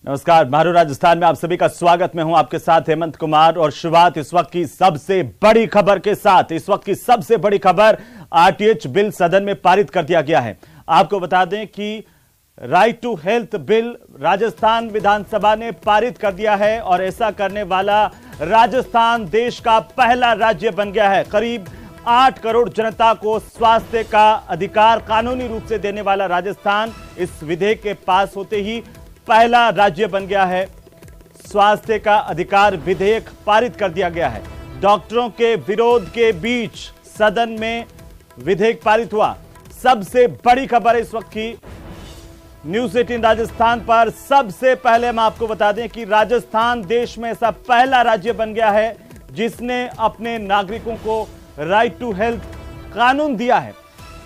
नमस्कार, मारू राजस्थान में आप सभी का स्वागत। मैं हूं आपके साथ हेमंत कुमार और शुरुआत इस वक्त की सबसे बड़ी खबर के साथ। इस वक्त की सबसे बड़ी खबर, आरटीएच बिल सदन में पारित कर दिया गया है। आपको बता दें कि right to health bill Rajasthan विधानसभा ने पारित कर दिया है और ऐसा करने वाला राजस्थान देश का पहला राज्य बन गया है। करीब 8 करोड़ जनता को स्वास्थ्य का अधिकार कानूनी रूप से देने वाला राजस्थान इस विधेयक के पास होते ही पहला राज्य बन गया है। स्वास्थ्य का अधिकार विधेयक पारित कर दिया गया है। डॉक्टरों के विरोध के बीच सदन में विधेयक पारित हुआ। सबसे बड़ी खबर है इस वक्त की न्यूज 18 राजस्थान पर। सबसे पहले हम आपको बता दें कि राजस्थान देश में ऐसा पहला राज्य बन गया है जिसने अपने नागरिकों को राइट टू हेल्थ कानून दिया है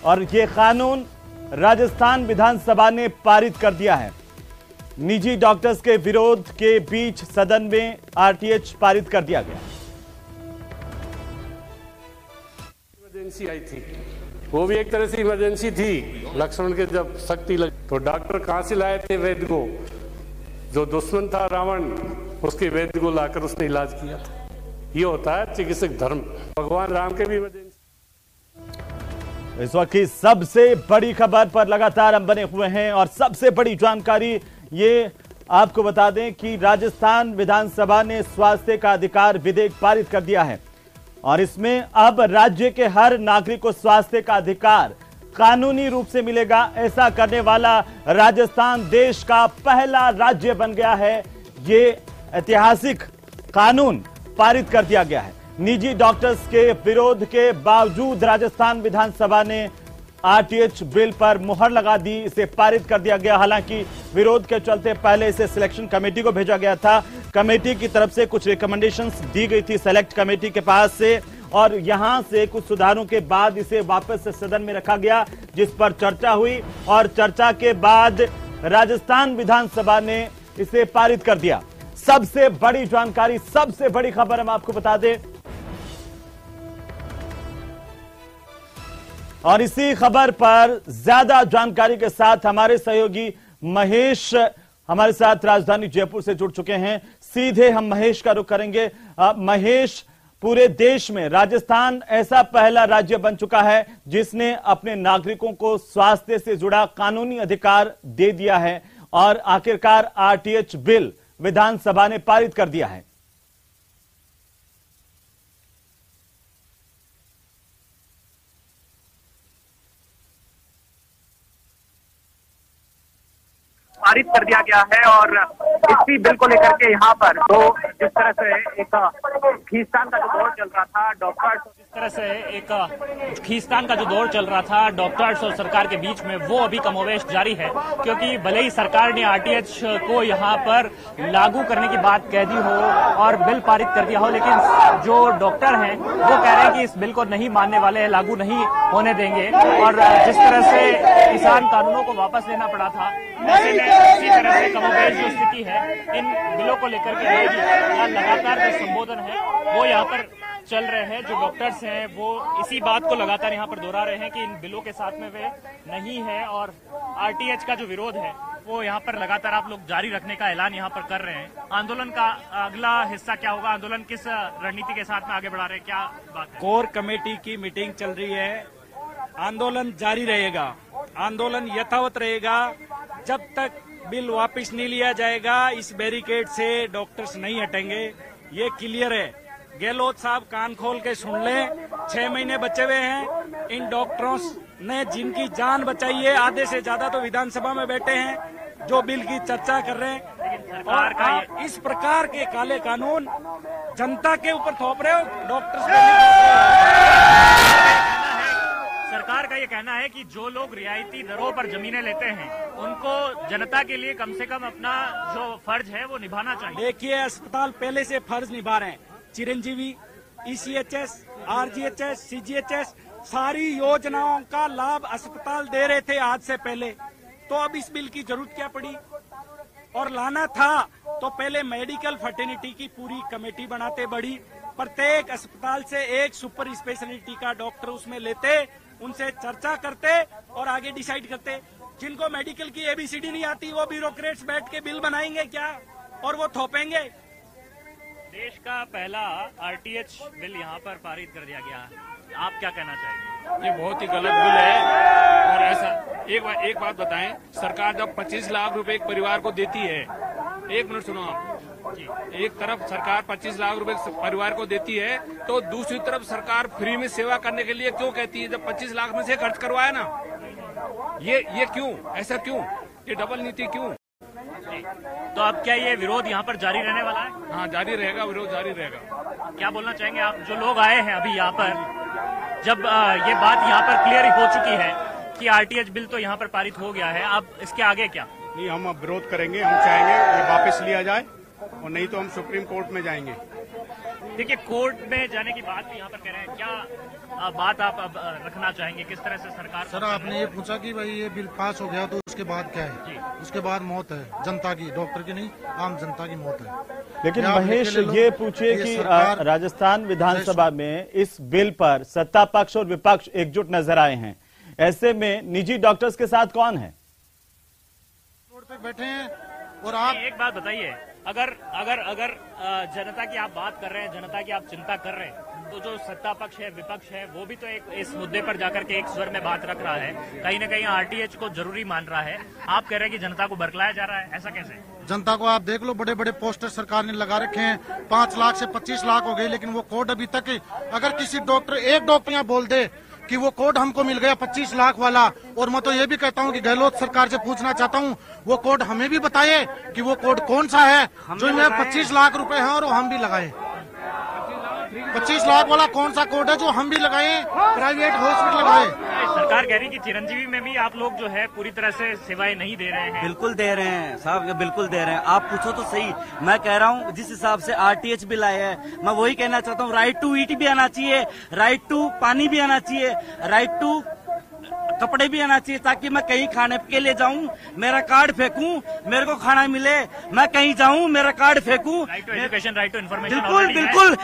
और यह कानून राजस्थान विधानसभा ने पारित कर दिया है। निजी डॉक्टर्स के विरोध के बीच सदन में आरटीएच पारित कर दिया गया। इमरजेंसी आई थी, वो भी एक तरह से इमरजेंसी थी। लक्ष्मण के जब शक्ति लगी तो डॉक्टर कहां से लाए थे? वैद्य को। जो दुश्मन था रावण, उसके वैद्य को लाकर उसने इलाज किया था। ये होता है चिकित्सक धर्म। भगवान राम के भी इमरजेंसी। इस वक्त की सबसे बड़ी खबर पर लगातार हम बने हुए हैं और सबसे बड़ी जानकारी ये आपको बता दें कि राजस्थान विधानसभा ने स्वास्थ्य का अधिकार विधेयक पारित कर दिया है और इसमें अब राज्य के हर नागरिक को स्वास्थ्य का अधिकार कानूनी रूप से मिलेगा। ऐसा करने वाला राजस्थान देश का पहला राज्य बन गया है। ये ऐतिहासिक कानून पारित कर दिया गया है। निजी डॉक्टर्स के विरोध के बावजूद राजस्थान विधानसभा ने आरटीएच बिल पर मुहर लगा दी, इसे पारित कर दिया गया। हालांकि विरोध के चलते पहले इसे सिलेक्शन कमेटी को भेजा गया था। कमेटी की तरफ से कुछ रिकमेंडेशंस दी गई थी सेलेक्ट कमेटी के पास से और यहां से कुछ सुधारों के बाद इसे वापस से सदन में रखा गया, जिस पर चर्चा हुई और चर्चा के बाद राजस्थान विधानसभा ने इसे पारित कर दिया। सबसे बड़ी जानकारी, सबसे बड़ी खबर हम आपको बता दें और इसी खबर पर ज्यादा जानकारी के साथ हमारे सहयोगी महेश हमारे साथ राजधानी जयपुर से जुड़ चुके हैं। सीधे हम महेश का रुख करेंगे। महेश, पूरे देश में राजस्थान ऐसा पहला राज्य बन चुका है जिसने अपने नागरिकों को स्वास्थ्य से जुड़ा कानूनी अधिकार दे दिया है और आखिरकार आरटीएच बिल विधानसभा ने पारित कर दिया है। पारित कर दिया गया है और इसी बिल को लेकर के यहाँ पर तो जिस तरह से एक खींचतान का जो दौर चल रहा था डॉक्टर्स और सरकार के बीच में, वो अभी कमोवेश जारी है। क्योंकि भले ही सरकार ने आरटीएच को यहाँ पर लागू करने की बात कह दी हो और बिल पारित कर दिया हो, लेकिन जो डॉक्टर हैं वो कह रहे हैं कि इस बिल को नहीं मानने वाले हैं, लागू नहीं होने देंगे। और जिस तरह से किसान कानूनों को वापस लेना पड़ा था, ऐसे में इसी तरह से कमोवेश जो स्थिति है इन बिलों को लेकर के रहेगी। लगातार जो संबोधन है वो यहाँ पर चल रहे हैं। जो डॉक्टर्स हैं वो इसी बात को लगातार यहाँ पर दोहरा रहे हैं कि इन बिलों के साथ में वे नहीं है और आरटीएच का जो विरोध है वो यहाँ पर लगातार आप लोग जारी रखने का ऐलान यहाँ पर कर रहे हैं। आंदोलन का अगला हिस्सा क्या होगा? आंदोलन किस रणनीति के साथ में आगे बढ़ा रहे हैं, क्या बात है? कोर कमेटी की मीटिंग चल रही है। आंदोलन जारी रहेगा, आंदोलन यथावत रहेगा जब तक बिल वापस नहीं लिया जाएगा। इस बैरिकेड से डॉक्टर्स नहीं हटेंगे, ये क्लियर है। गहलोत साहब कान खोल के सुन लें, 6 महीने बचे हुए हैं। इन डॉक्टरों ने जिनकी जान बचाई है, आधे से ज्यादा तो विधानसभा में बैठे हैं जो बिल की चर्चा कर रहे हैं। और आप इस प्रकार के काले कानून जनता के ऊपर थोप रहे हो, डॉक्टर्स सरकार का ये कहना है कि जो लोग रियायती दरों पर जमीनें लेते हैं उनको जनता के लिए कम से कम अपना जो फर्ज है वो निभाना चाहिए। देखिए, अस्पताल पहले से फर्ज निभा रहे हैं। चिरंजीवी, ईसीएचएस, आरजीएचएस, सीजीएचएस, सारी योजनाओं का लाभ अस्पताल दे रहे थे आज से पहले। तो अब इस बिल की जरूरत क्या पड़ी? और लाना था तो पहले मेडिकल फर्टिनिटी की पूरी कमेटी बनाते, बड़ी प्रत्येक अस्पताल से एक सुपर स्पेशलिटी का डॉक्टर उसमें लेते, उनसे चर्चा करते और आगे डिसाइड करते। जिनको मेडिकल की ABCD नहीं आती वो ब्यूरोक्रेट्स बैठ के बिल बनाएंगे क्या और वो थोपेंगे। देश का पहला RTH बिल यहाँ पर पारित कर दिया गया है, आप क्या कहना चाहेंगे? ये बहुत ही गलत बिल है। और ऐसा एक बात बताएं, सरकार जब 25 लाख रुपए एक परिवार को देती है, एक मिनट सुनो आप जी, एक तरफ सरकार 25 लाख रुपए परिवार को देती है तो दूसरी तरफ सरकार फ्री में सेवा करने के लिए क्यों कहती है? जब 25 लाख में से खर्च करवाया ना, ये क्यों, ऐसा क्यों, ये डबल नीति क्यों? तो अब क्या ये विरोध यहाँ पर जारी रहने वाला है? हाँ, जारी रहेगा, विरोध जारी रहेगा। क्या बोलना चाहेंगे आप, जो लोग आए हैं अभी यहाँ पर, जब ये बात यहाँ पर क्लियर हो चुकी है कि RTH बिल तो यहाँ पर पारित हो गया है, अब इसके आगे क्या? नहीं, हम अब विरोध करेंगे, हम चाहेंगे ये वापस लिया जाए और नहीं तो हम सुप्रीम कोर्ट में जाएंगे। देखिए, कोर्ट में जाने की बात भी यहाँ पर कह रहे हैं, क्या बात आप अब रखना चाहेंगे, किस तरह से सरकार? सर, आपने ये पूछा कि भाई ये बिल पास हो गया तो उसके बाद क्या है? उसके बाद मौत है जनता की, डॉक्टर की नहीं, आम जनता की मौत है। लेकिन महेश ये पूछिए कि राजस्थान विधानसभा में इस बिल पर सत्ता पक्ष और विपक्ष एकजुट नजर आए हैं, ऐसे में निजी डॉक्टर्स के साथ कौन है? रोड पे बैठे हैं और आप एक बात बताइए, अगर जनता की आप बात कर रहे हैं, जनता की आप चिंता कर रहे हैं, तो जो सत्ता पक्ष है, विपक्ष है, वो भी तो एक इस मुद्दे पर जाकर के एक स्वर में बात रख रहा है, कहीं न कहीं RTH को जरूरी मान रहा है। आप कह रहे हैं कि जनता को बरगलाया जा रहा है, ऐसा कैसे? जनता को आप देख लो, बड़े बड़े पोस्टर सरकार ने लगा रखे हैं, 5 लाख से 25 लाख हो गए, लेकिन वो कोड अभी तक, अगर किसी डॉक्टर, एक डॉक्टर यहाँ बोल दे कि वो कोड हमको मिल गया 25 लाख वाला, और मैं तो ये भी कहता हूँ कि गहलोत सरकार से पूछना चाहता हूँ, वो कोड हमें भी बताए कि वो कोड कौन सा है जो इनमें 25 लाख रुपए हैं और हम भी लगाए। 25 लाख वाला कौन सा कोड है जो हम भी लगाए, प्राइवेट हॉस्पिटल लगाए? सरकार कह रही कि चिरंजीवी में भी आप लोग जो है पूरी तरह से सेवाएं नहीं दे रहे हैं। बिल्कुल दे रहे हैं साहब, बिल्कुल दे रहे हैं। आप पूछो तो सही, मैं कह रहा हूँ जिस हिसाब से RTH बिल आया है, मैं वही कहना चाहता हूँ, राइट टू ईट भी आना चाहिए, राइट टू पानी भी आना चाहिए, राइट टू कपड़े भी आना चाहिए, ताकि मैं कहीं खाने के लिए जाऊं, मेरा कार्ड फेंकूं, मेरे को खाना मिले, मैं कहीं जाऊं, मेरा कार्ड फेंकूं। Right to education, right to information. बिल्कुल बिल्कुल।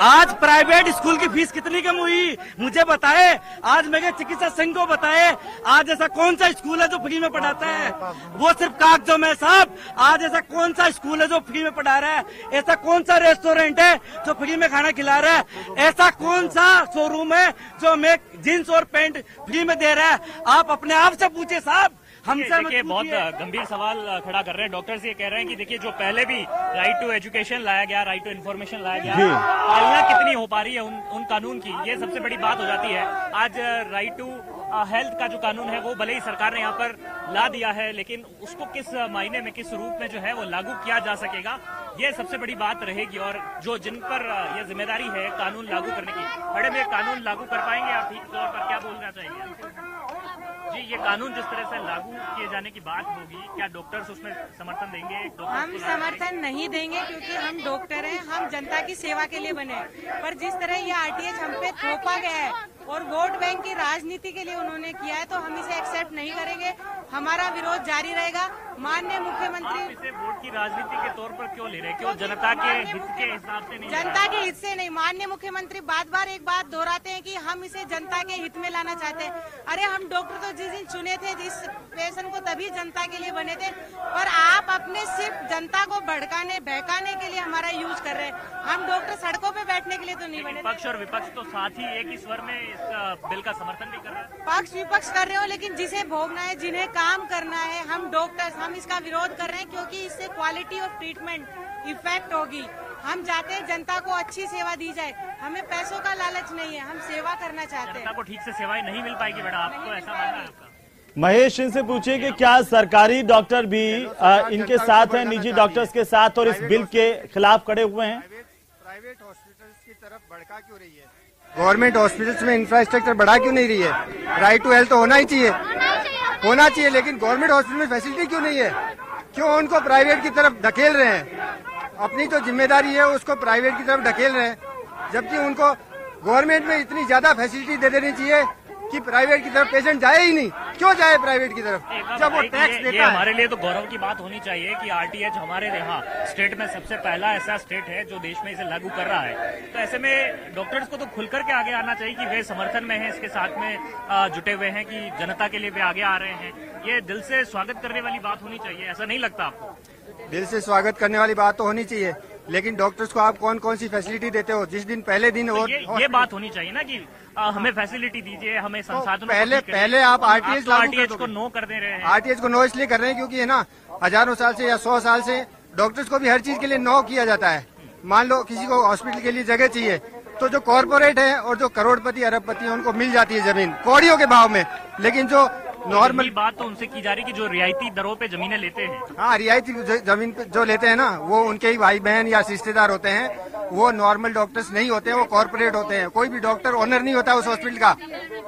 आज प्राइवेट स्कूल की फीस कितनी कम हुई, मुझे बताए। आज मेरे चिकित्सा संघ को बताए, आज ऐसा कौन सा स्कूल है जो फ्री में पढ़ाता है? वो सिर्फ कागजों में साहब। आज ऐसा कौन सा स्कूल है जो फ्री में पढ़ा रहा है? ऐसा कौन सा रेस्टोरेंट है जो फ्री में खाना खिला रहा है? ऐसा कौन सा शोरूम है जो हमें जींस और पैंट फ्री में दे रहा है? आप अपने आप से पूछे साहब, हमसे देखिए बहुत गंभीर सवाल खड़ा कर रहे हैं डॉक्टर्स। ये कह रहे हैं कि देखिए जो पहले भी राइट टू एजुकेशन लाया गया, राइट टू इन्फॉर्मेशन लाया गया, पालना कितनी हो पा रही है उन कानून की, ये सबसे बड़ी बात हो जाती है। आज राइट टू हेल्थ का जो कानून है वो भले ही सरकार ने यहाँ पर ला दिया है, लेकिन उसको किस मायने में, किस रूप में जो है वो लागू किया जा सकेगा, ये सबसे बड़ी बात रहेगी। और जो जिन पर ये जिम्मेदारी है कानून लागू करने की, बड़े में कानून लागू कर पाएंगे आप ठीक तौर पर? क्या बोलना चाहिए जी, ये कानून जिस तरह से लागू किए जाने की बात होगी, क्या डॉक्टर्स उसमें समर्थन देंगे? हम समर्थन नहीं देंगे, क्योंकि हम डॉक्टर हैं, हम जनता की सेवा के लिए बने। पर जिस तरह ये RTH हम पे थोपा गया है और वोट बैंक की राजनीति के लिए उन्होंने किया है, तो हम इसे एक्सेप्ट नहीं करेंगे। हमारा विरोध जारी रहेगा। माननीय मुख्यमंत्री, इसे वोट की राजनीति के तौर पर क्यों ले रहे हैं? क्यों जनता के हित के हिसाब से नहीं? जनता के हित से नहीं। माननीय मुख्यमंत्री बार बार एक बात दोहराते हैं कि हम इसे जनता के हित में लाना चाहते हैं। अरे हम डॉक्टर तो जिस दिन चुने थे, जिस पेशेंट को तभी जनता के लिए बने थे, पर आप अपने सिर्फ जनता को भड़काने बहकाने के लिए हमारा यूज कर रहे हैं। हम डॉक्टर सड़कों पे बैठने के लिए तो नहीं बने। पक्ष और विपक्ष तो साथ ही एक ही स्वर में इस बिल का समर्थन भी कर रहे हैं। पक्ष विपक्ष कर रहे हो, लेकिन जिसे भोगना है, जिन्हें काम करना है, हम डॉक्टर्स, हम इसका विरोध कर रहे हैं, क्योंकि इससे क्वालिटी ऑफ ट्रीटमेंट इफेक्ट होगी। हम चाहते हैं जनता को अच्छी सेवा दी जाए, हमें पैसों का लालच नहीं है, हम सेवा करना चाहते हैं। जनता को ठीक से सेवाएं नहीं मिल पाएगी बेटा, आपको ऐसा मानना है आपका? महेश, इनसे पूछिए कि क्या सरकारी डॉक्टर भी इनके साथ हैं, निजी डॉक्टर्स के साथ, और इस बिल के खिलाफ खड़े हुए हैं? प्राइवेट हॉस्पिटल्स की तरफ भड़का क्यों रही है? गवर्नमेंट हॉस्पिटल्स में इंफ्रास्ट्रक्चर बढ़ा क्यों नहीं रही है? राइट टू हेल्थ तो होना ही चाहिए, होना चाहिए, लेकिन गवर्नमेंट हॉस्पिटल में फैसिलिटी क्यों नहीं है? क्यों उनको प्राइवेट की तरफ ढकेल रहे हैं? अपनी जो जिम्मेदारी है उसको प्राइवेट की तरफ ढकेल रहे हैं, जबकि उनको गवर्नमेंट में इतनी ज्यादा फैसिलिटी दे देनी चाहिए कि प्राइवेट की तरफ पेशेंट जाए ही नहीं। क्यों जाए प्राइवेट की तरफ जब वो टैक्स देता है? हमारे लिए तो गौरव की बात होनी चाहिए कि आरटीएच हमारे यहाँ स्टेट में सबसे पहला ऐसा स्टेट है जो देश में इसे लागू कर रहा है। तो ऐसे में डॉक्टर्स को तो खुलकर के आगे आना चाहिए कि वे समर्थन में हैं, इसके साथ में जुटे हुए हैं, कि जनता के लिए वे आगे आ रहे हैं। ये दिल से स्वागत करने वाली बात होनी चाहिए, ऐसा नहीं लगता आपको? दिल से स्वागत करने वाली बात तो होनी चाहिए, लेकिन डॉक्टर्स को आप कौन कौन सी फैसिलिटी देते हो? जिस दिन पहले दिन तो ये बात होनी चाहिए ना कि हमें फैसिलिटी दीजिए, हमें संसाधनों पहले आप आरटीएच को नो कर दे रहे हैं। आरटीएच को नो इसलिए कर रहे हैं क्योंकि है ना, हजारों साल से या 100 साल से डॉक्टर्स को भी हर चीज के लिए नो किया जाता है। मान लो किसी को हॉस्पिटल के लिए जगह चाहिए तो जो कॉर्पोरेट है और जो करोड़पति अरबपति है उनको मिल जाती है जमीन कौड़ियों के भाव में, लेकिन जो नॉर्मल बात तो उनसे की जा रही कि जो रियायती दरों पे जमीनें लेते हैं। हाँ, रियायती जमीन पे जो लेते हैं ना, वो उनके ही भाई बहन या रिश्तेदार होते हैं। वो नॉर्मल डॉक्टर्स नहीं होते हैं, वो कॉर्पोरेट होते हैं। कोई भी डॉक्टर ओनर नहीं होता उस हॉस्पिटल का।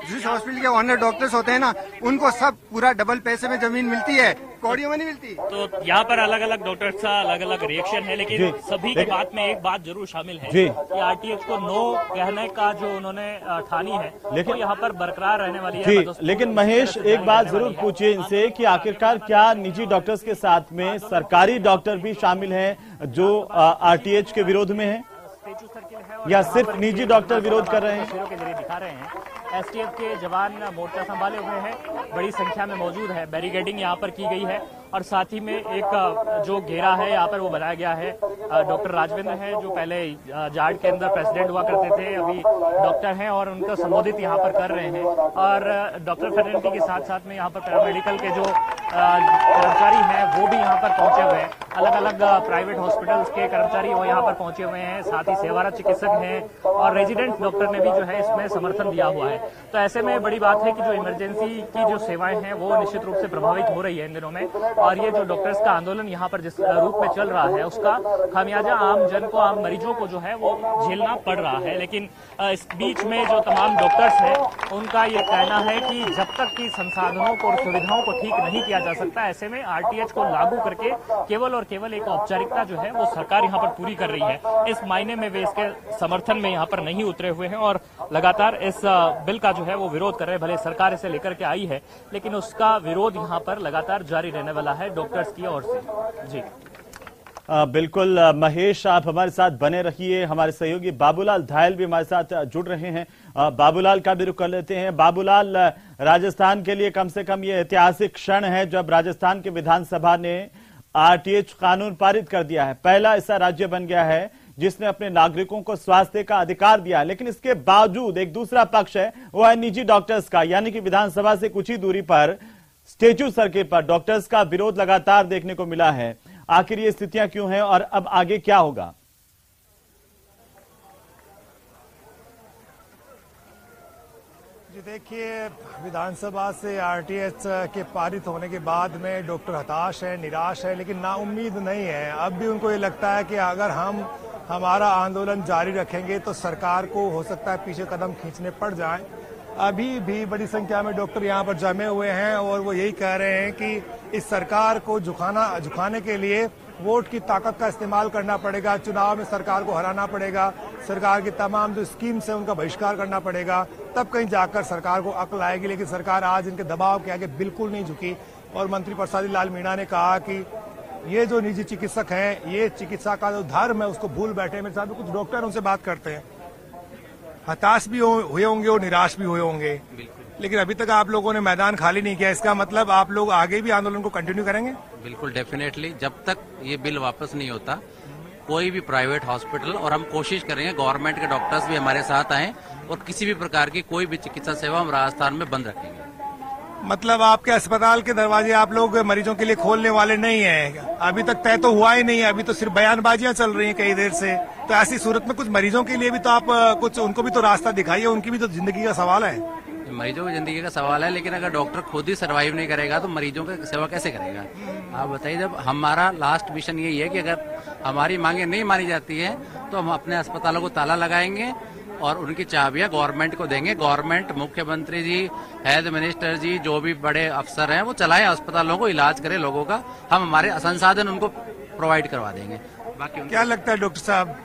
जिस हॉस्पिटल के ओनर डॉक्टर्स होते हैं ना, उनको सब पूरा डबल पैसे में जमीन मिलती है, कौड़ियों में नहीं मिलती। तो यहाँ पर अलग अलग डॉक्टर्स का अलग अलग रिएक्शन है, लेकिन सभी की बात में एक बात जरूर शामिल है कि आरटीएच को नो कहने का जो उन्होंने ठानी है, लेकिन यहाँ पर बरकरार रहने वाली है। लेकिन महेश, एक बात जरूर पूछिए इनसे कि आखिरकार क्या निजी डॉक्टर्स के साथ में सरकारी डॉक्टर भी शामिल हैं जो आरटीएच के विरोध में हैं, या सिर्फ निजी डॉक्टर विरोध कर रहे हैं? के जरिए दिखा रहे हैं। एसटीएफ के जवान मोर्चा संभाले हुए हैं, बड़ी संख्या में मौजूद है। बैरिकेडिंग यहाँ पर की गई है और साथ ही में एक जो घेरा है यहाँ पर वो बनाया गया है। डॉक्टर राजवेंद्र हैं जो पहले जाट के अंदर प्रेसिडेंट हुआ करते थे, अभी डॉक्टर हैं और उनको संबोधित यहाँ पर कर रहे हैं। और डॉक्टर फर्टिलिटी के साथ साथ में यहाँ पर पैरामेडिकल के जो कर्मचारी हैं वो भी यहाँ पर पहुंचे हुए हैं। अलग अलग प्राइवेट हॉस्पिटल्स के कर्मचारी वो यहाँ पर पहुंचे हुए हैं, साथ ही सेवारत चिकित्सक हैं और रेजिडेंट डॉक्टर ने भी जो है इसमें समर्थन दिया हुआ है। तो ऐसे में बड़ी बात है कि जो इमरजेंसी की जो सेवाएं हैं वो निश्चित रूप से प्रभावित हो रही है इन दिनों में। और ये जो डॉक्टर्स का आंदोलन यहाँ पर जिस रूप में चल रहा है उसका खामियाजा आम जन को, आम मरीजों को जो है वो झेलना पड़ रहा है। लेकिन इस बीच में जो तमाम डॉक्टर्स हैं उनका ये कहना है कि जब तक कि संसाधनों को और सुविधाओं को ठीक नहीं किया जा सकता, ऐसे में आरटीएच को लागू करके केवल और केवल एक औपचारिकता जो है वो सरकार यहाँ पर पूरी कर रही है। इस मायने में वे इसके समर्थन में यहाँ पर नहीं उतरे हुए हैं और लगातार इस बिल का जो है वो विरोध कर रहे हैं। भले सरकार इसे लेकर के आई है, लेकिन उसका विरोध यहाँ पर लगातार जारी रहने वाला है डॉक्टर्स की ओर से। जी बिल्कुल महेश, आप हमारे साथ बने रहिए। हमारे सहयोगी बाबूलाल धायल भी हमारे साथ जुड़ रहे हैं। बाबूलाल का भी रुख कर लेते हैं। बाबूलाल, राजस्थान के लिए कम से कम ये ऐतिहासिक क्षण है जब राजस्थान की विधानसभा ने आरटीएच कानून पारित कर दिया है। पहला ऐसा राज्य बन गया है जिसने अपने नागरिकों को स्वास्थ्य का अधिकार दिया है। लेकिन इसके बावजूद एक दूसरा पक्ष है, वो है निजी डॉक्टर्स का, यानी कि विधानसभा से कुछ ही दूरी पर स्टेच्यू सर्किट पर डॉक्टर्स का विरोध लगातार देखने को मिला है। आखिर ये स्थितियां क्यों हैं और अब आगे क्या होगा? जी देखिए, विधानसभा से आरटीएच के पारित होने के बाद में डॉक्टर हताश है, निराश है, लेकिन नाउम्मीद नहीं है। अब भी उनको ये लगता है कि अगर हम हमारा आंदोलन जारी रखेंगे तो सरकार को हो सकता है पीछे कदम खींचने पड़ जाएं। अभी भी बड़ी संख्या में डॉक्टर यहाँ पर जमे हुए हैं और वो यही कह रहे हैं कि इस सरकार को झुकाने के लिए वोट की ताकत का इस्तेमाल करना पड़ेगा, चुनाव में सरकार को हराना पड़ेगा, सरकार की तमाम जो स्कीम्स है उनका बहिष्कार करना पड़ेगा, तब कहीं जाकर सरकार को अक्ल आएगी। लेकिन सरकार आज इनके दबाव के आगे बिल्कुल नहीं झुकी। और मंत्री प्रसादी लाल मीणा ने कहा कि ये जो निजी चिकित्सक हैं, ये चिकित्सा का जो धर्म है उसको भूल बैठे। मेरे साथ कुछ डॉक्टर उनसे बात करते हैं, हताश भी हुए होंगे और निराश भी हुए होंगे, लेकिन अभी तक आप लोगों ने मैदान खाली नहीं किया। इसका मतलब आप लोग आगे भी आंदोलन को कंटिन्यू करेंगे? बिल्कुल, डेफिनेटली। जब तक ये बिल वापस नहीं होता, कोई भी प्राइवेट हॉस्पिटल, और हम कोशिश करेंगे गवर्नमेंट के डॉक्टर्स भी हमारे साथ आएं और किसी भी प्रकार की कोई भी चिकित्सा सेवा हम राजस्थान में बंद रखेंगे। मतलब आपके अस्पताल के दरवाजे आप लोग मरीजों के लिए खोलने वाले नहीं हैं? अभी तक तय तो हुआ ही नहीं है, अभी तो सिर्फ बयानबाजियां चल रही हैं कई देर से। तो ऐसी सूरत में कुछ मरीजों के लिए भी तो आप कुछ उनको भी तो रास्ता दिखाइए, उनकी भी तो जिंदगी का सवाल है। मरीजों की जिंदगी का सवाल है, लेकिन अगर डॉक्टर खुद ही सर्वाइव नहीं करेगा तो मरीजों की सेवा कैसे करेगा? आप बताइए। जब हमारा लास्ट मिशन यही है कि अगर हमारी मांगे नहीं मानी जाती है तो हम अपने अस्पतालों को ताला लगाएंगे और उनकी चाबियां गवर्नमेंट को देंगे। गवर्नमेंट, मुख्यमंत्री जी, हेल्थ मिनिस्टर जी, जो भी बड़े अफसर हैं वो चलाएं अस्पतालों को, इलाज करें लोगों का। हम हमारे संसाधन उनको प्रोवाइड करवा देंगे। बाकी क्या लगता है डॉक्टर साहब,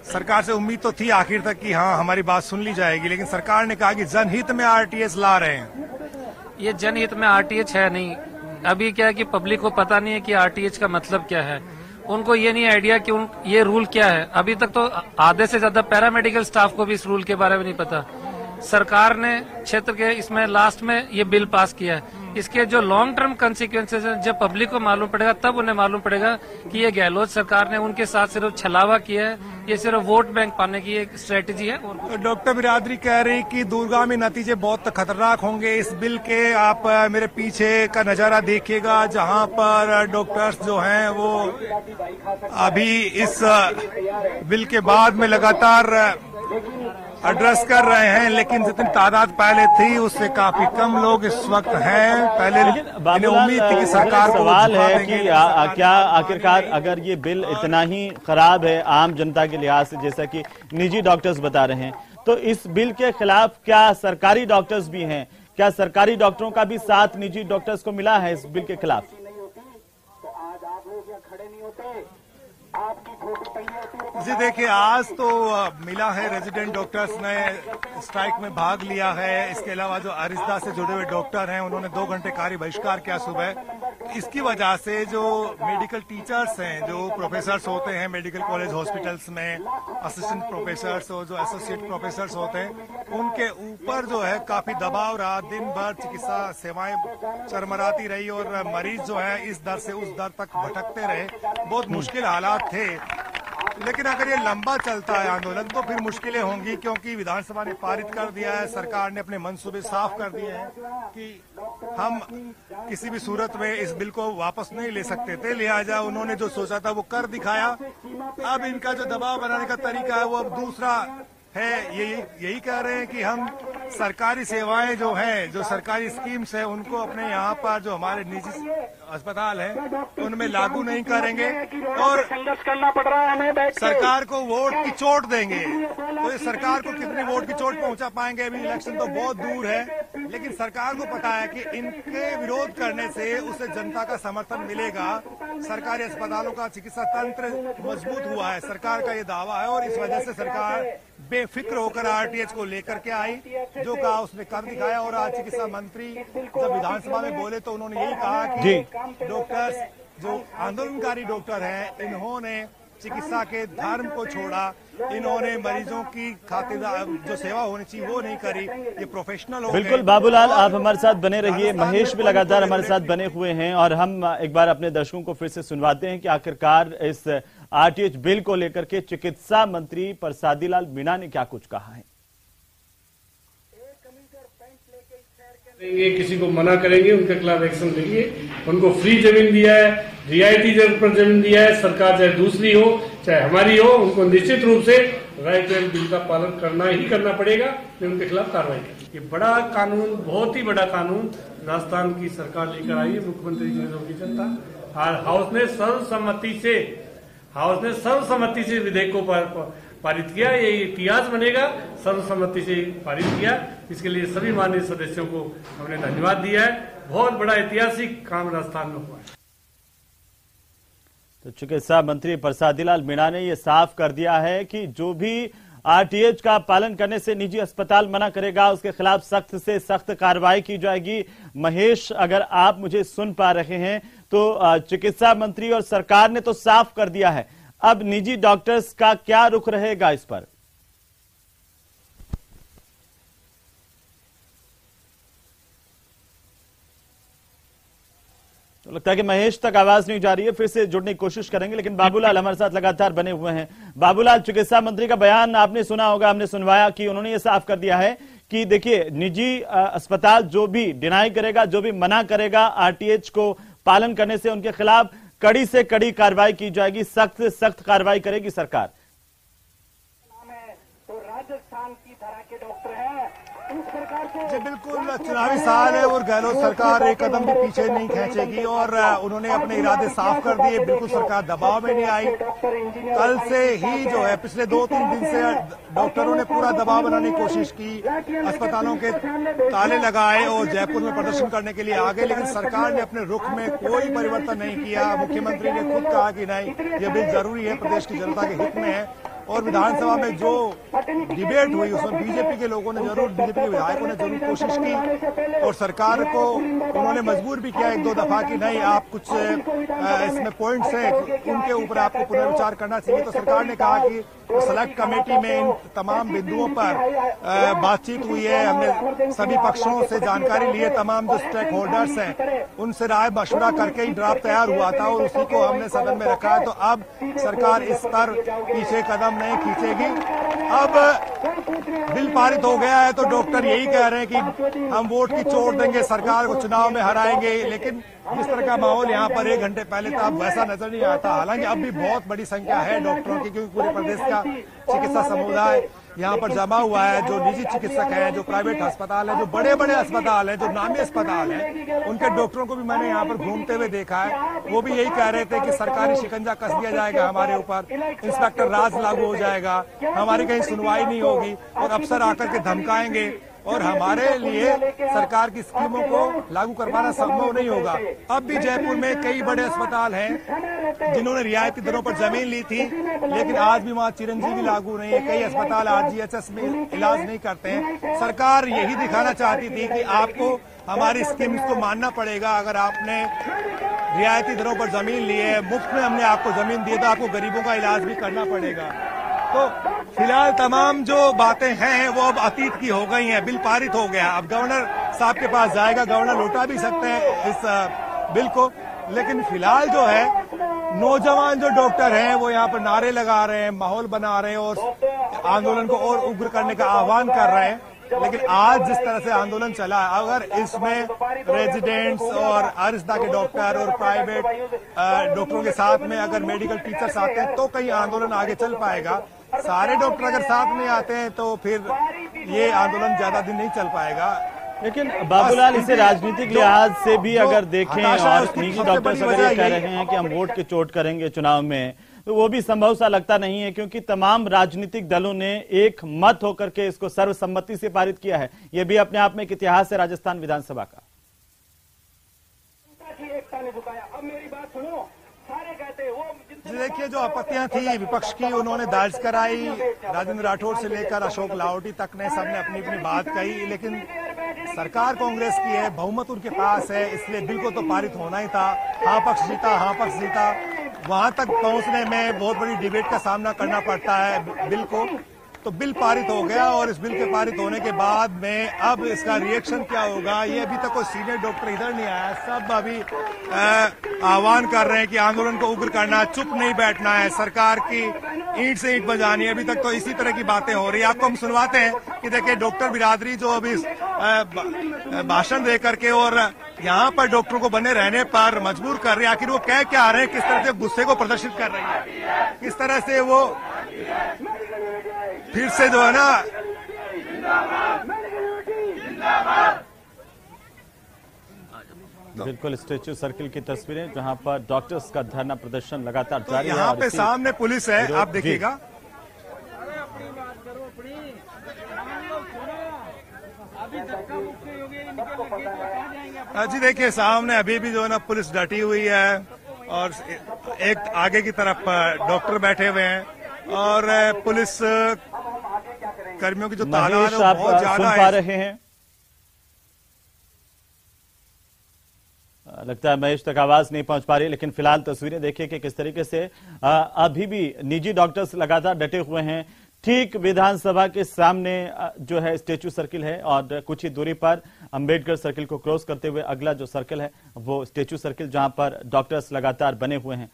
सरकार से उम्मीद तो थी आखिर तक कि हाँ हमारी बात सुन ली जाएगी, लेकिन सरकार ने कहा कि जनहित में आरटीएच ला रहे हैं। ये जनहित में आरटीएच है नहीं। अभी क्या है कि पब्लिक को पता नहीं है कि आरटीएच का मतलब क्या है, उनको ये नहीं आइडिया कि ये रूल क्या है। अभी तक तो आधे से ज्यादा पैरामेडिकल स्टाफ को भी इस रूल के बारे में नहीं पता। सरकार ने क्षेत्र के इसमें लास्ट में ये बिल पास किया है, इसके जो लॉन्ग टर्म कंसिक्वेंसेज हैं जब पब्लिक को मालूम पड़ेगा तब उन्हें मालूम पड़ेगा कि ये गहलोत सरकार ने उनके साथ सिर्फ छलावा किया है, ये सिर्फ वोट बैंक पाने की एक स्ट्रेटेजी है। डॉक्टर बिरादरी कह रही कि दूरगामी नतीजे बहुत खतरनाक होंगे इस बिल के। आप मेरे पीछे का नजारा देखिएगा जहां पर डॉक्टर्स जो हैं वो अभी इस बिल के बाद में लगातार एड्रेस कर रहे हैं, लेकिन जितनी तादाद पहले थी उससे काफी कम लोग इस वक्त हैं। पहले उम्मीद थी कि सरकार को सवाल है कि क्या आखिरकार अगर ये बिल इतना ही खराब है आम जनता के लिहाज से, जैसा कि निजी डॉक्टर्स बता रहे हैं, तो इस बिल के खिलाफ क्या सरकारी डॉक्टर्स भी हैं? क्या सरकारी डॉक्टरों का भी साथ निजी डॉक्टर्स को मिला है इस बिल के खिलाफ? जी देखिए, आज तो मिला है, रेजिडेंट डॉक्टर्स ने स्ट्राइक में भाग लिया है। इसके अलावा जो अरिस्ता से जुड़े हुए डॉक्टर हैं उन्होंने 2 घंटे कार्य बहिष्कार किया सुबह। इसकी वजह से जो मेडिकल टीचर्स हैं, जो प्रोफेसर्स होते हैं मेडिकल कॉलेज हॉस्पिटल्स में, असिस्टेंट प्रोफेसर्स और जो एसोसिएट प्रोफेसर्स होते हैं, उनके ऊपर जो है काफी दबाव रहा। दिन भर चिकित्सा सेवाएं चरमराती रही और मरीज जो है इस दर से उस दर तक भटकते रहे। बहुत मुश्किल हालात थे। लेकिन अगर ये लंबा चलता है आंदोलन तो फिर मुश्किलें होंगी, क्योंकि विधानसभा ने पारित कर दिया है, सरकार ने अपने मंसूबे साफ कर दिए हैं कि हम किसी भी सूरत में इस बिल को वापस नहीं ले सकते थे। लिहाजा उन्होंने जो सोचा था वो कर दिखाया। अब इनका जो दबाव बनाने का तरीका है वो अब दूसरा है। यही कह रहे हैं कि हम सरकारी सेवाएं जो हैं, जो सरकारी स्कीम्स है, उनको अपने यहाँ पर जो हमारे निजी अस्पताल है उनमें लागू नहीं करेंगे और संघर्ष करना पड़ रहा है हमें। सरकार को वोट की चोट देंगे। तो इस सरकार को कितनी वोट की चोट पहुंचा पाएंगे? अभी इलेक्शन तो बहुत दूर है, लेकिन सरकार को पता है कि इनके विरोध करने से उसे जनता का समर्थन मिलेगा। सरकारी अस्पतालों का चिकित्सा तंत्र मजबूत हुआ है, सरकार का ये दावा है, और इस वजह से सरकार बेफिक्र होकर आरटीएच को लेकर के आई। जो कहा उसने कर दिखाया। और आज चिकित्सा मंत्री जब विधानसभा में बोले तो उन्होंने यही कहा कि डॉक्टर्स, जो आंदोलनकारी डॉक्टर हैं, इन्होंने चिकित्सा के धर्म को छोड़ा, इन्होंने मरीजों की खातिरदार जो सेवा होनी चाहिए वो नहीं करी, ये प्रोफेशनल हो गए। बिल्कुल बाबूलाल, आप हमारे साथ बने रहिए। महेश भी लगातार हमारे साथ बने हुए हैं और हम एक बार अपने दर्शकों को फिर से सुनवाते हैं कि आखिरकार इस आरटीएच बिल को लेकर के चिकित्सा मंत्री प्रसादी लाल मीणा ने क्या कुछ कहा है। किसी को मना करेंगे, उनके खिलाफ एक्शन लेंगे। उनको फ्री जमीन दिया है, रियायती दर पर जमीन दिया है, सरकार चाहे दूसरी हो चाहे हमारी हो, उनको निश्चित रूप से राइट टू हेल्थ बिल का पालन करना ही करना पड़ेगा। उनके खिलाफ कार्रवाई करेंगे। ये बड़ा कानून, बहुत ही बड़ा कानून राजस्थान की सरकार लेकर आई है, मुख्यमंत्री जी ने की जनता। हाउस ने सर्वसम्मति से विधेयक को पारित किया। ये इतिहास बनेगा, सर्वसम्मति से पारित किया। इसके लिए सभी माननीय सदस्यों को हमने धन्यवाद दिया है। बहुत बड़ा ऐतिहासिक काम राजस्थान में हुआ है। तो चिकित्सा मंत्री प्रसादी लाल मीणा ने यह साफ कर दिया है कि जो भी आरटीएच का पालन करने से निजी अस्पताल मना करेगा उसके खिलाफ सख्त से सख्त कार्रवाई की जाएगी। महेश, अगर आप मुझे सुन पा रहे हैं तो चिकित्सा मंत्री और सरकार ने तो साफ कर दिया है, अब निजी डॉक्टर्स का क्या रुख रहेगा इस पर? तो लगता है कि महेश तक आवाज नहीं जा रही है, फिर से जुड़ने की कोशिश करेंगे। लेकिन बाबूलाल हमारे साथ लगातार बने हुए हैं। बाबूलाल, चिकित्सा मंत्री का बयान आपने सुना होगा, हमने सुनवाया कि उन्होंने ये साफ कर दिया है कि देखिए, निजी अस्पताल जो भी डिनाई करेगा, जो भी मना करेगा आरटीएच को पालन करने से, उनके खिलाफ कड़ी से कड़ी कार्रवाई की जाएगी, सख्त से सख्त कार्रवाई करेगी सरकार। तो राजस्थान की तरह के डॉक्टर हैं, उस सरकार को जी बिल्कुल, चुनावी साल है और गहलोत सरकार एक कदम भी पीछे नहीं खींचेगी और उन्होंने अपने इरादे साफ कर दिए। बिल्कुल सरकार दबाव में नहीं आई। कल से ही जो है, पिछले 2-3 दिन से डॉक्टरों ने पूरा दबाव बनाने की कोशिश की, अस्पतालों के ताले लगाए और जयपुर में प्रदर्शन करने के लिए आ गए, लेकिन सरकार ने अपने रुख में कोई परिवर्तन नहीं किया। मुख्यमंत्री ने खुद कहा कि नहीं, ये बिल जरूरी है, प्रदेश की जनता के हित में है। और विधानसभा में जो डिबेट हुई उसमें बीजेपी के लोगों ने जरूर, बीजेपी के विधायकों ने जरूर कोशिश की और सरकार को उन्होंने मजबूर भी किया 1-2 दफा कि नहीं आप कुछ इसमें पॉइंट्स हैं उनके ऊपर आपको पुनर्विचार करना चाहिए। तो सरकार ने कहा कि सेलेक्ट कमेटी में इन तमाम बिंदुओं पर बातचीत हुई है, हमने सभी पक्षों से जानकारी ली है, तमाम जो स्टेक होल्डर्स हैं उनसे राय मशवरा करके ही ड्राफ्ट तैयार हुआ था और उसी को हमने सदन में रखा है। तो अब सरकार इस पर पीछे कदम नहीं खींचेगी। अब बिल पारित हो गया है तो डॉक्टर यही कह रहे हैं कि हम वोट की चोट देंगे, सरकार को चुनाव में हराएंगे, लेकिन जिस तरह का माहौल यहाँ पर 1 घंटे पहले था अब वैसा नजर नहीं आता। हालांकि अब भी बहुत बड़ी संख्या है डॉक्टरों की, क्योंकि पूरे प्रदेश का चिकित्सा समुदाय यहाँ पर जमा हुआ है। जो निजी चिकित्सक हैं, जो प्राइवेट अस्पताल है, जो बड़े बड़े अस्पताल हैं, जो नामी अस्पताल हैं, उनके डॉक्टरों को भी मैंने यहाँ पर घूमते हुए देखा है। वो भी यही कह रहे थे कि सरकारी शिकंजा कस दिया जाएगा हमारे ऊपर, इंस्पेक्टर राज लागू हो जाएगा, हमारी कहीं सुनवाई नहीं होगी और अफसर आकर के धमकाएंगे और हमारे लिए सरकार की स्कीमों को लागू करवाना संभव नहीं होगा। अब भी जयपुर में कई बड़े अस्पताल हैं जिन्होंने रियायती दरों पर जमीन ली थी, लेकिन आज भी वहां चिरंजीवी लागू नहीं है। कई अस्पताल आरजीएचएस में इलाज नहीं करते हैं। सरकार यही दिखाना चाहती थी कि आपको हमारी स्कीम्स को मानना पड़ेगा। अगर आपने रियायती दरों पर जमीन ली है, मुफ्त में हमने आपको जमीन दी है, तो आपको गरीबों का इलाज भी करना पड़ेगा। तो फिलहाल तमाम जो बातें हैं वो अब अतीत की हो गई हैं। बिल पारित हो गया, अब गवर्नर साहब के पास जाएगा, गवर्नर लौटा भी सकते हैं इस बिल को, लेकिन फिलहाल जो है नौजवान जो डॉक्टर हैं वो यहाँ पर नारे लगा रहे हैं, माहौल बना रहे हैं और आंदोलन को और उग्र करने का आह्वान कर रहे हैं। लेकिन आज जिस तरह से आंदोलन चला, अगर इसमें रेजिडेंट्स और अरिस्ता के डॉक्टर और प्राइवेट डॉक्टरों के साथ में अगर मेडिकल टीचर्स आते हैं तो कहीं आंदोलन आगे चल पाएगा। सारे डॉक्टर अगर साथ में आते हैं तो फिर ये आंदोलन ज्यादा दिन नहीं चल पाएगा। लेकिन बाबूलाल, इसे राजनीतिक लिहाज से भी अगर देखें और निजी डॉक्टर्स अगर ये कह रहे हैं कि हम वोट की चोट करेंगे चुनाव में, तो वो भी संभव सा लगता नहीं है, क्योंकि तमाम राजनीतिक दलों ने एक मत होकर के इसको सर्वसम्मति से पारित किया है। यह भी अपने आप में एक इतिहास है राजस्थान विधानसभा का। देखिए, जो आपत्तियां थी विपक्ष की उन्होंने दर्ज कराई, राजेंद्र राठौड़ से लेकर अशोक लाहोटी तक ने सबने अपनी अपनी बात कही, लेकिन सरकार कांग्रेस की है, बहुमत उनके पास है, इसलिए बिल को तो पारित होना ही था। हाँ पक्ष जीता, हाँ पक्ष जीता, वहां तक पहुंचने में बहुत बड़ी डिबेट का सामना करना पड़ता है बिल को। तो बिल पारित हो गया और इस बिल के पारित होने के बाद में अब इसका रिएक्शन क्या होगा, ये अभी तक कोई सीनियर डॉक्टर इधर नहीं आया। सब अभी आह्वान कर रहे हैं कि आंदोलन को उग्र करना, चुप नहीं बैठना है, सरकार की ईंट से ईंट बजानी है। अभी तक तो इसी तरह की बातें हो रही है। आपको हम सुनवाते हैं कि देखिए डॉक्टर बिरादरी जो अभी भाषण दे करके और यहाँ पर डॉक्टरों को बने रहने पर मजबूर कर रहे हैं। आखिर वो कह क्या रहे हैं, किस तरह से गुस्से को प्रदर्शित कर रही है, किस तरह से वो फिर से जो है ना बिल्कुल स्टैच्यू सर्किल की तस्वीरें जहां पर डॉक्टर्स का धरना प्रदर्शन लगातार जारी है। यहाँ पे सामने पुलिस है, आप देखिएगा। जी देखिए, सामने अभी भी जो है ना पुलिस डटी हुई है और एक आगे की तरफ डॉक्टर बैठे हुए हैं और पुलिस कर्मियों की जो तादाद है बहुत ज्यादा है। रहे हैं, लगता है महेश तक आवाज नहीं पहुंच पा रही, लेकिन फिलहाल तस्वीरें देखिए कि किस तरीके से अभी भी निजी डॉक्टर्स लगातार डटे हुए हैं। ठीक विधानसभा के सामने जो है स्टैच्यू सर्किल है और कुछ ही दूरी पर अंबेडकर सर्किल को क्रॉस करते हुए अगला जो सर्किल है वो स्टैच्यू सर्किल, जहां पर डॉक्टर्स लगातार बने हुए हैं।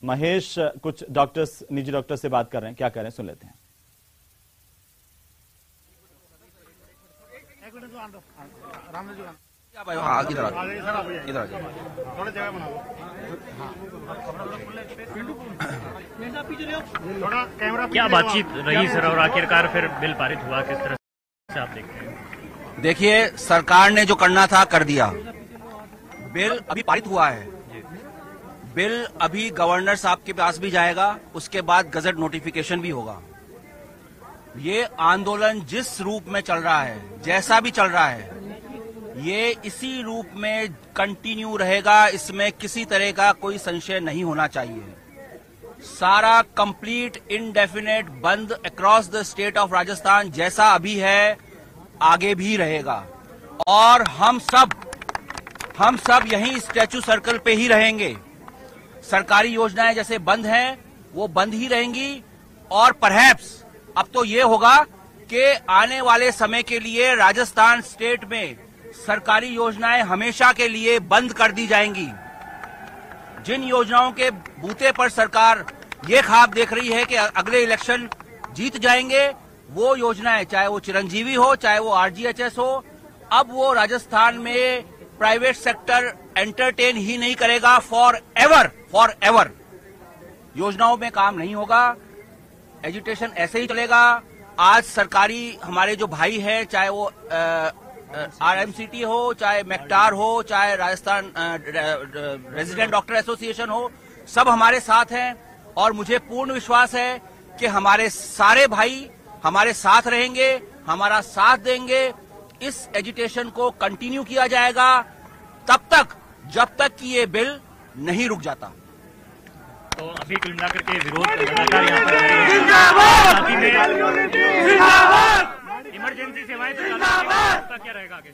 महेश, कुछ डॉक्टर्स निजी डॉक्टर से बात कर रहे हैं, क्या कह रहे हैं सुन लेते हैं। क्या बातचीत रही सर और आखिरकार फिर बिल पारित हुआ, किस तरह से आप देखते हैं? देखिए, सरकार ने जो करना था कर दिया। बिल अभी पारित हुआ है, बिल अभी गवर्नर साहब के पास भी जाएगा, उसके बाद गजट नोटिफिकेशन भी होगा। ये आंदोलन जिस रूप में चल रहा है, जैसा भी चल रहा है, ये इसी रूप में कंटिन्यू रहेगा, इसमें किसी तरह का कोई संशय नहीं होना चाहिए। सारा कंप्लीट इंडेफिनेट बंद across the state of Rajasthan जैसा अभी है आगे भी रहेगा। और हम सब यहीं स्टैचू सर्कल पे ही रहेंगे। सरकारी योजनाएं जैसे बंद हैं वो बंद ही रहेंगी। और परहैप्स अब तो ये होगा कि आने वाले समय के लिए राजस्थान स्टेट में सरकारी योजनाएं हमेशा के लिए बंद कर दी जाएंगी। जिन योजनाओं के बूते पर सरकार ये ख्वाब देख रही है कि अगले इलेक्शन जीत जाएंगे, वो योजनाएं चाहे वो चिरंजीवी हो, चाहे वो आरजीएचएस हो, अब वो राजस्थान में प्राइवेट सेक्टर एंटरटेन ही नहीं करेगा फॉर एवर। योजनाओं में काम नहीं होगा, एजुटेशन ऐसे ही चलेगा। आज सरकारी हमारे जो भाई हैं, चाहे वो आरएमसीटी हो, चाहे मेक्टार हो, चाहे राजस्थान रेजिडेंट डॉक्टर एसोसिएशन हो, सब हमारे साथ हैं। और मुझे पूर्ण विश्वास है कि हमारे सारे भाई हमारे साथ रहेंगे, हमारा साथ देंगे। इस एजिटेशन को कंटिन्यू किया जाएगा तब तक जब तक कि ये बिल नहीं रुक जाता। तो अभी कुल मिलाकर के विरोध लगातार यहाँ पर इमरजेंसी सेवाएं तो चालू रहेगी, क्या रहेगा आगे?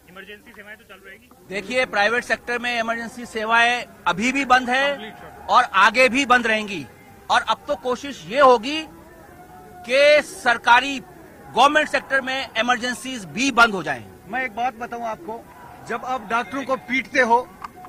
इमरजेंसी सेवाएं तो चालू रहेगी। देखिए, प्राइवेट सेक्टर में इमरजेंसी सेवाएं अभी भी बंद है और आगे भी बंद रहेंगी। और अब तो कोशिश ये होगी कि सरकारी गवर्नमेंट सेक्टर में इमरजेंसीज भी बंद हो जाएं। मैं एक बात बताऊं आपको, जब आप डॉक्टरों को पीटते हो,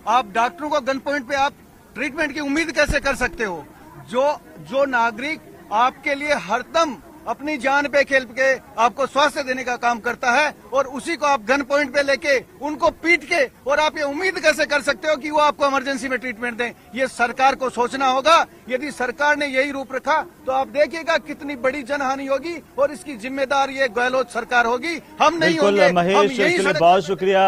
आप डॉक्टरों को गन पॉइंट पे आप ट्रीटमेंट की उम्मीद कैसे कर सकते हो? जो नागरिक आपके लिए हरदम अपनी जान पे खेल के आपको स्वास्थ्य देने का काम करता है और उसी को आप गन पॉइंट पे लेके उनको पीट के और आप ये उम्मीद कैसे कर सकते हो कि वो आपको इमरजेंसी में ट्रीटमेंट दें? ये सरकार को सोचना होगा। यदि सरकार ने यही रूप रखा तो आप देखिएगा कितनी बड़ी जनहानि होगी और इसकी जिम्मेदार ये गहलोत सरकार होगी, हम नहीं होंगे। महेश, इसके लिए बहुत शुक्रिया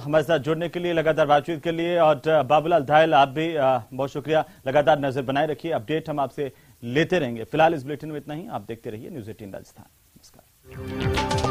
हमारे साथ जुड़ने के लिए, लगातार बातचीत के लिए। और बाबूलाल धायल, आप भी बहुत शुक्रिया। लगातार नजर बनाए रखिए, अपडेट हम आपसे लेते रहेंगे। फिलहाल इस बुलेटिन में इतना ही। आप देखते रहिए न्यूज़ 18 राजस्थान। नमस्कार।